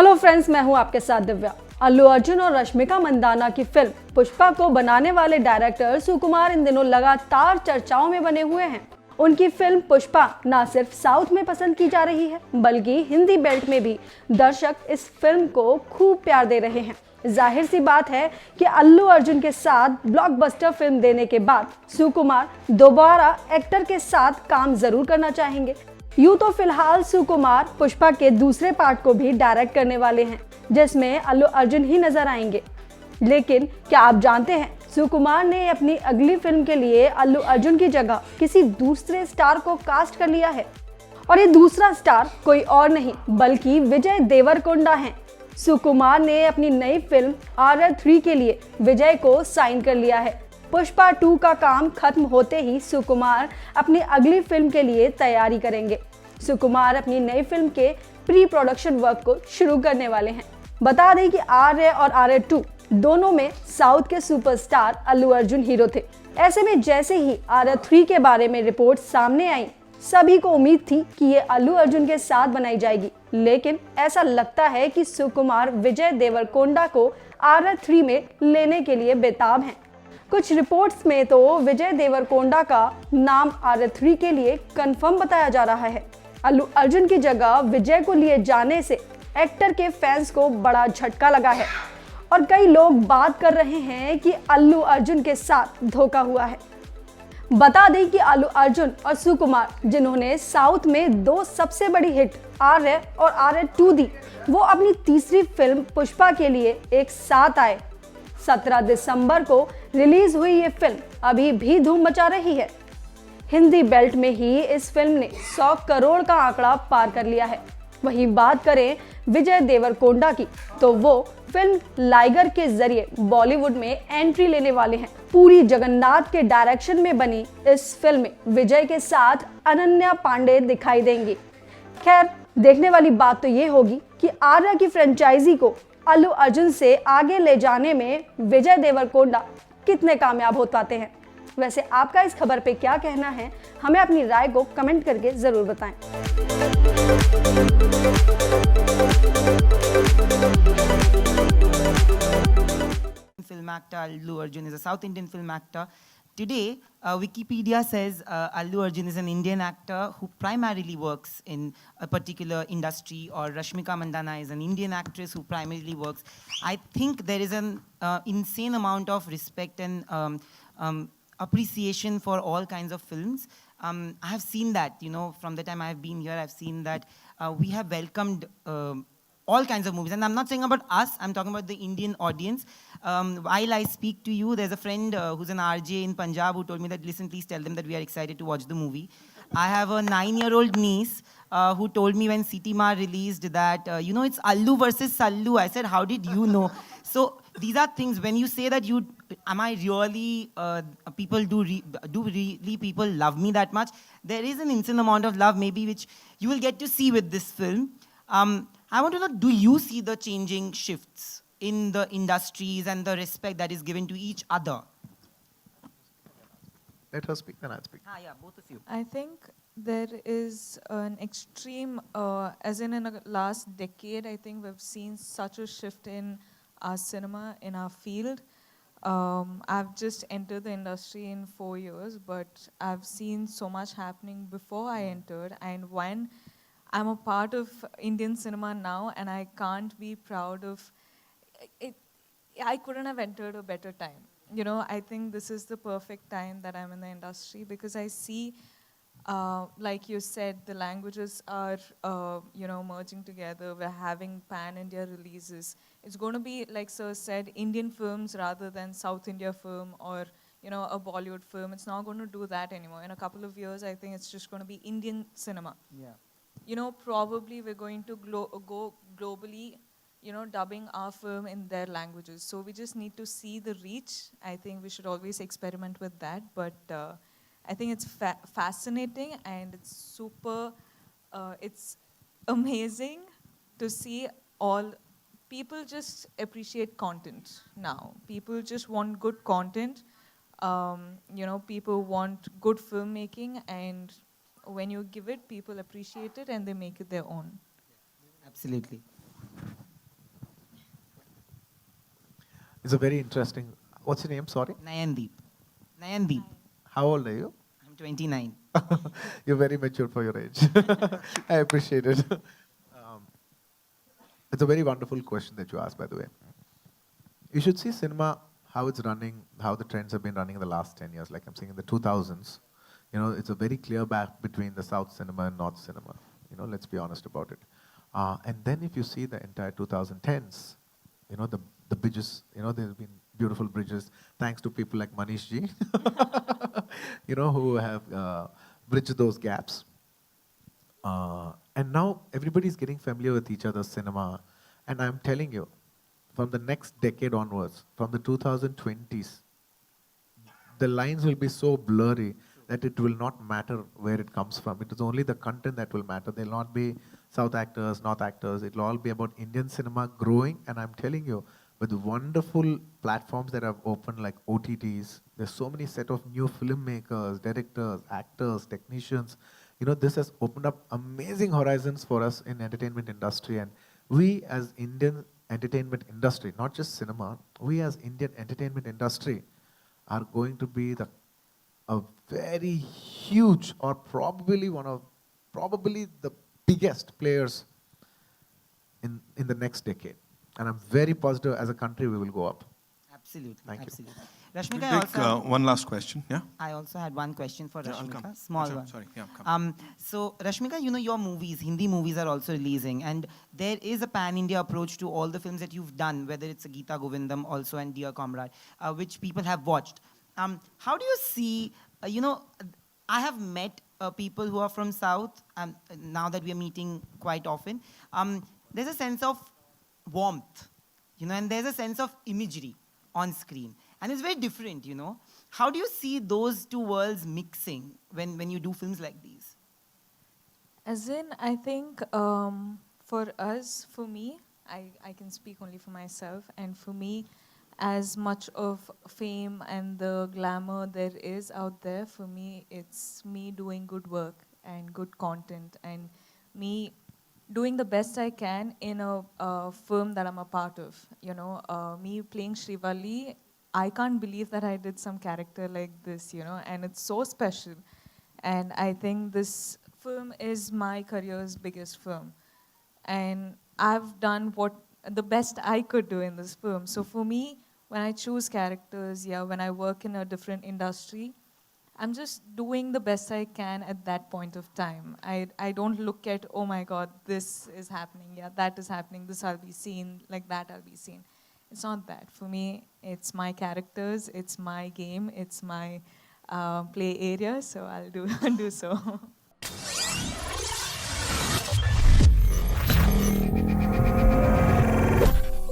Hello friends, मैं हूं आपके साथ दिव्या। अल्लू अर्जुन और रश्मिका मंदाना की फिल्म पुष्पा को बनाने वाले डायरेक्टर सुकुमार इन दिनों लगातार चर्चाओं में बने हुए हैं। उनकी फिल्म पुष्पा न सिर्फ साउथ में पसंद की जा रही है, बल्कि हिंदी बेल्ट में भी दर्शक इस फिल्म को खूब प्यार दे रहे हैं। जाहिर सी बात है कि अल्लू अर्जुन के साथ ब्लॉकबस्टर फिल्म देने के बाद सुकुमार दोबारा एक्टर के साथ काम जरूर करना चाहेंगे। यूं तो फिलहाल सुकुमार पुष्पा के दूसरे पार्ट को भी डायरेक्ट करने वाले हैं, जिसमें अल्लू अर्जुन ही नजर आएंगे। लेकिन क्या आप जानते हैं, सुकुमार ने अपनी अगली फिल्म के लिए अल्लू अर्जुन की जगह किसी दूसरे स्टार को कास्ट कर लिया है। और ये दूसरा स्टार कोई और नहीं बल्कि विजय देवरकोंडा हैं। सुकुमार ने अपनी नई फिल्म RR3 के लिए विजय को साइन कर लिया है। पुष्पा 2 का काम खत्म होते ही सुकुमार अपनी अगली फिल्म के लिए तैयारी करेंगे। सुकुमार अपनी नई फिल्म के प्री प्रोडक्शन वर्क को शुरू करने वाले हैं। बता दें कि RR और RR2 दोनों में साउथ के सुपरस्टार अल्लू अर्जुन हीरो थे। ऐसे में जैसे ही RR3 के बारे में रिपोर्ट सामने आई, सभी को उम्मीद थी कि ये अल्लू अर्जुन के साथ बनाई जाएगी, लेकिन ऐसा लगता है कि सुकुमार विजय देवरकोंडा को RR3 में लेने के लिए बेताब हैं। कुछ रिपोर्ट्स में तो विजय देवरकोंडा का नाम RR3 के लिए कंफर्म बताया जा रहा है। अल्लू अर्जुन की जगह विजय को लिए जाने से एक्टर के फैंस को बड़ा झटका लगा है और कई लोग बात कर रहे हैं कि अल्लू अर्जुन के साथ धोखा हुआ है। बता दें कि अल्लू अर्जुन और सुकुमार, जिन्होंने साउथ में 2 सबसे बड़ी हिट RR और RR2 दी, वो अपनी तीसरी फिल्म पुष्पा के लिए एक साथ आए। 17 दिसंबर को रिलीज हुई ये फिल्म अभी भी धूम मचा रही है। हिंदी बेल्ट में ही इस फिल्म ने 100 करोड़ का आंकड़ा पार कर लिया है। वहीं बात करें विजय देवरकोंडा की, तो वो फिल्म लाइगर के जरिए बॉलीवुड में एंट्री लेने वाले हैं। पूरी जगन्नाथ के डायरेक्शन में बनी इस फिल्म में विजय के साथ अनन्या पांडे दिखाई देंगी। खैर, देखने वाली बात तो ये होगी कि आर्या की फ्रेंचाइजी को अल्लू अर्जुन से आगे ले जाने में विजय देवरकोंडा कितने कामयाब हो पाते हैं। वैसे आपका इस खबर पे क्या कहना है, हमें अपनी राय को कमेंट करके जरूर बताएं। Film actor Allu Arjun is a South Indian film actor. Today, Wikipedia says Allu Arjun is an Indian actor who primarily works in a particular industry, or Rashmika Mandanna is an Indian actress who primarily works. I think there is an insane amount of respect and appreciation for all kinds of films. I have seen that, from the time I have been here, I've seen that we have welcomed all kinds of movies. And I'm not saying about us, I'm talking about the Indian audience. While I speak to you, there's a friend who's an RJ in Punjab who told me that, listen, please tell them that we are excited to watch the movie. I have a 9-year-old niece who told me when Siti Ma released that, it's Allu versus Sallu. I said, how did you know? So these are things, when you say that am I really, do really people love me that much? There is an insane amount of love maybe which you will get to see with this film. I want to know, do you see the changing shifts in the industries and the respect that is given to each other? Let her speak, then I'll speak. Yeah, both of you. I think there is an extreme, as in the last decade, I think we've seen such a shift in our cinema, in our field. I've just entered the industry in 4 years, but I've seen so much happening before I entered, and when I'm a part of Indian cinema now, and I can't be proud of it. I couldn't have entered a better time. I think this is the perfect time that I'm in the industry, because I see, like you said, the languages are, merging together. We're having pan-India releases. It's going to be, like Sir said, Indian films rather than South India film or, a Bollywood film. It's not going to do that anymore. In a couple of years, I think it's just going to be Indian cinema. Yeah. Probably we're going to go globally, dubbing our film in their languages. So we just need to see the reach. I think we should always experiment with that. But I think it's fascinating, and it's super, it's amazing to see all people just appreciate content now. People just want good content. People want good filmmaking, and when you give it, people appreciate it and they make it their own. Absolutely. It's a very interesting. What's your name? Sorry. Nayandeep. Nayandeep. How old are you? I'm 29. You're very mature for your age. I appreciate it. It's a very wonderful question that you asked, by the way. You should see cinema, how it's running, how the trends have been running in the last 10 years. Like I'm saying, in the 2000s, it's a very clear back between the South cinema and North cinema. Let's be honest about it. And then if you see the entire 2010s, the bridges, there's been beautiful bridges, thanks to people like Manish ji, who have bridged those gaps. And now everybody's getting familiar with each other's cinema. And I'm telling you, from the next decade onwards, from the 2020s, the lines will be so blurry that it will not matter where it comes from. It is only the content that will matter. There will not be South actors, North actors. It will all be about Indian cinema growing. And I'm telling you, with wonderful platforms that have opened like OTTs, there's so many set of new filmmakers, directors, actors, technicians. This has opened up amazing horizons for us in entertainment industry. And we as Indian entertainment industry, not just cinema, we as Indian entertainment industry are going to be a very huge, or probably the biggest players in the next decade. And I'm very positive as a country we will go up. Absolutely. Thank you. Absolutely. We'll Rashmika, take one last question. Yeah. I also had one question for Yeah, I'll Rashmika, come. small Sure, one. sorry, yeah, come. So Rashmika, your movies, Hindi movies are also releasing, and there is a pan-India approach to all the films that you've done, whether it's a Geeta Govindam also and Dear Comrade, which people have watched. How do you see, I have met people who are from South, now that we are meeting quite often. There's a sense of warmth, and there's a sense of imagery on screen. And it's very different, How do you see those two worlds mixing when you do films like these? As in, I think for us, for me, I can speak only for myself, and for me, as much of fame and the glamour there is out there, for me, it's me doing good work and good content, and me doing the best I can in a film that I'm a part of. Me playing Srivalli, I can't believe that I did some character like this, and it's so special. And I think this film is my career's biggest film. And I've done the best I could do in this film. So for me, when I choose characters, when I work in a different industry, I'm just doing the best I can at that point of time. I don't look at, oh my God, this is happening, that is happening, this I'll be seen, like that I'll be seen. It's not that. For me, it's my characters, it's my game, it's my play area, so I'll do so.